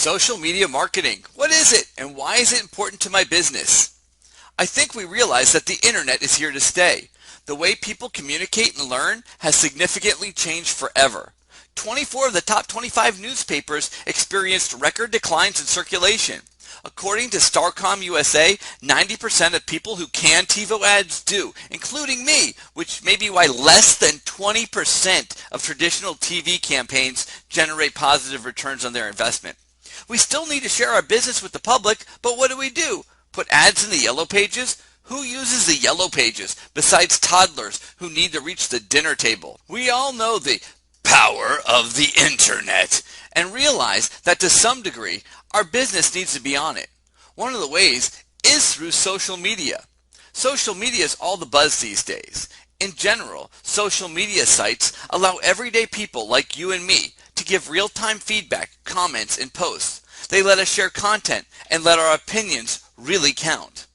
Social media marketing. What is it and why is it important to my business? I think we realize that the internet is here to stay. The way people communicate and learn has significantly changed forever. 24 of the top 25 newspapers experienced record declines in circulation. According to Starcom USA, 90% of people who can TiVo ads do, including me, which may be why less than 20% of traditional TV campaigns generate positive returns on their investment. We still need to share our business with the public, but what do? Put ads in the yellow pages? Who uses the yellow pages besides toddlers who need to reach the dinner table? We all know the power of the internet and realize that to some degree our business needs to be on it. One of the ways is through social media. Social media is all the buzz these days. In general, social media sites allow everyday people like you and me to give real-time feedback, comments, and posts. They let us share content and let our opinions really count.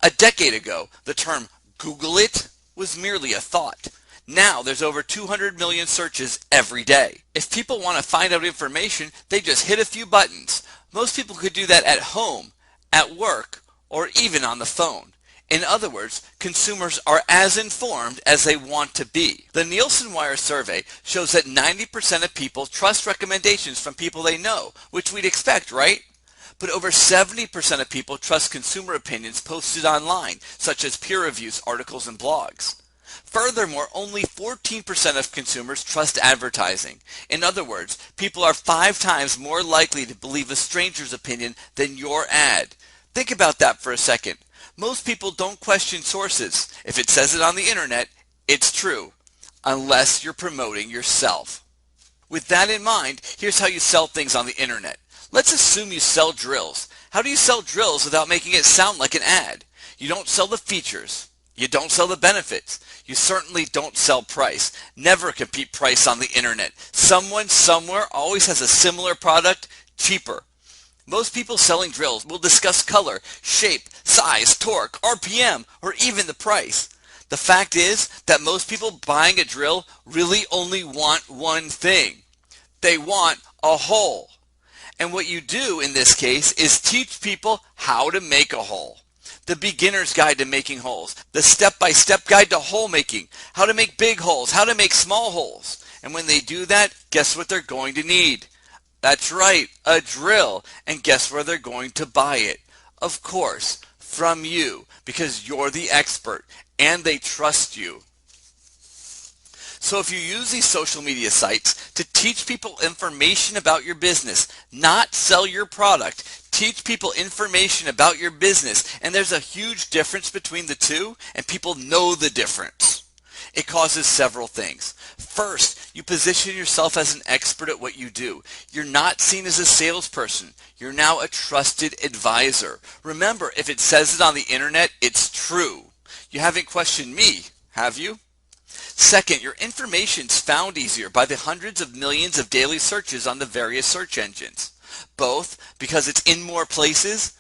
A decade ago, the term Google it was merely a thought. Now there's over 200 million searches every day. If people want to find out information, they just hit a few buttons. Most people could do that at home, at work, or even on the phone. In other words, consumers are as informed as they want to be. The Nielsen Wire survey shows that 90% of people trust recommendations from people they know, which we'd expect, right? But over 70% of people trust consumer opinions posted online, such as peer reviews, articles, and blogs. Furthermore, only 14% of consumers trust advertising. In other words, people are 5 times more likely to believe a stranger's opinion than your ad. Think about that for a second. Most people don't question sources. If it says it on the internet, it's true, unless you're promoting yourself. With that in mind, here's how you sell things on the internet. Let's assume you sell drills. How do you sell drills without making it sound like an ad? You don't sell the features. You don't sell the benefits. You certainly don't sell price. Never compete price on the internet. Someone somewhere always has a similar product, cheaper. Most people selling drills will discuss color, shape, size, torque, RPM, or even the price. The fact is that most people buying a drill really only want one thing. They want a hole. And what you do in this case is teach people how to make a hole. The beginner's guide to making holes, the step-by-step guide to hole making, how to make big holes, how to make small holes. And when they do that, guess what they're going to need? That's right, a drill. And guess where they're going to buy it? Of course, from you, because you're the expert and they trust you. So if you use these social media sites to teach people information about your business, not sell your product, teach people information about your business, and there's a huge difference between the two, and people know the difference. It causes several things. First, you position yourself as an expert at what you do. You're not seen as a salesperson. You're now a trusted advisor. Remember, if it says it on the internet, it's true. You haven't questioned me, have you? Second, your information's found easier by the hundreds of millions of daily searches on the various search engines, both because it's in more places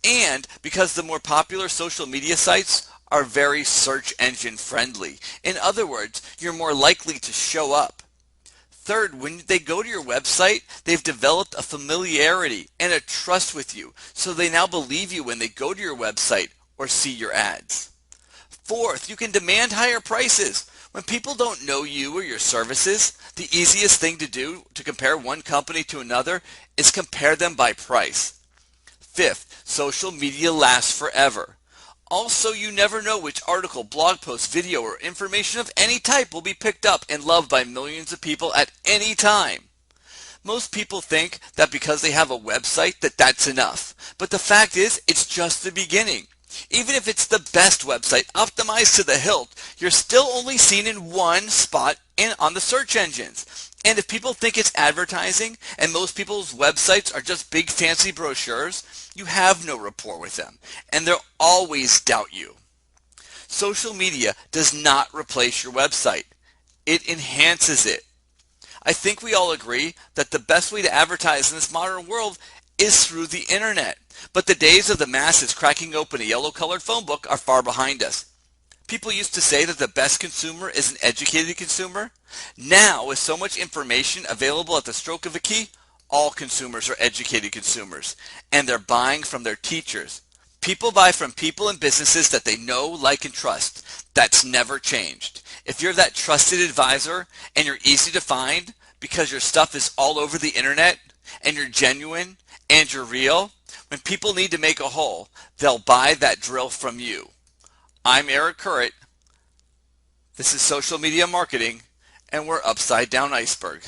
and because the more popular social media sites are very search engine friendly. In other words, you're more likely to show up. Third, when they go to your website, they've developed a familiarity and a trust with you, so they now believe you when they go to your website or see your ads. Fourth, you can demand higher prices. When people don't know you or your services, the easiest thing to do to compare one company to another is compare them by price. Fifth, social media lasts forever. Also, you never know which article, blog post, video, or information of any type will be picked up and loved by millions of people at any time. Most people think that because they have a website that that's enough. But the fact is, it's just the beginning. Even if it's the best website, optimized to the hilt, you're still only seen in one spot on the search engines. And if people think it's advertising, and most people's websites are just big fancy brochures, you have no rapport with them, and they'll always doubt you. Social media does not replace your website. It enhances it. I think we all agree that the best way to advertise in this modern world is through the internet. But the days of the masses cracking open a yellow-colored phone book are far behind us. People used to say that the best consumer is an educated consumer. Now, with so much information available at the stroke of a key, All consumers are educated consumers, and they're buying from their teachers. People buy from people and businesses that they know, like, and trust. That's never changed. If you're that trusted advisor and you're easy to find because your stuff is all over the internet and you're genuine and you're real, when people need to make a hole, they'll buy that drill from you. I'm Eric Currit. This is Social Media Marketing, and we're Upside Down Iceberg.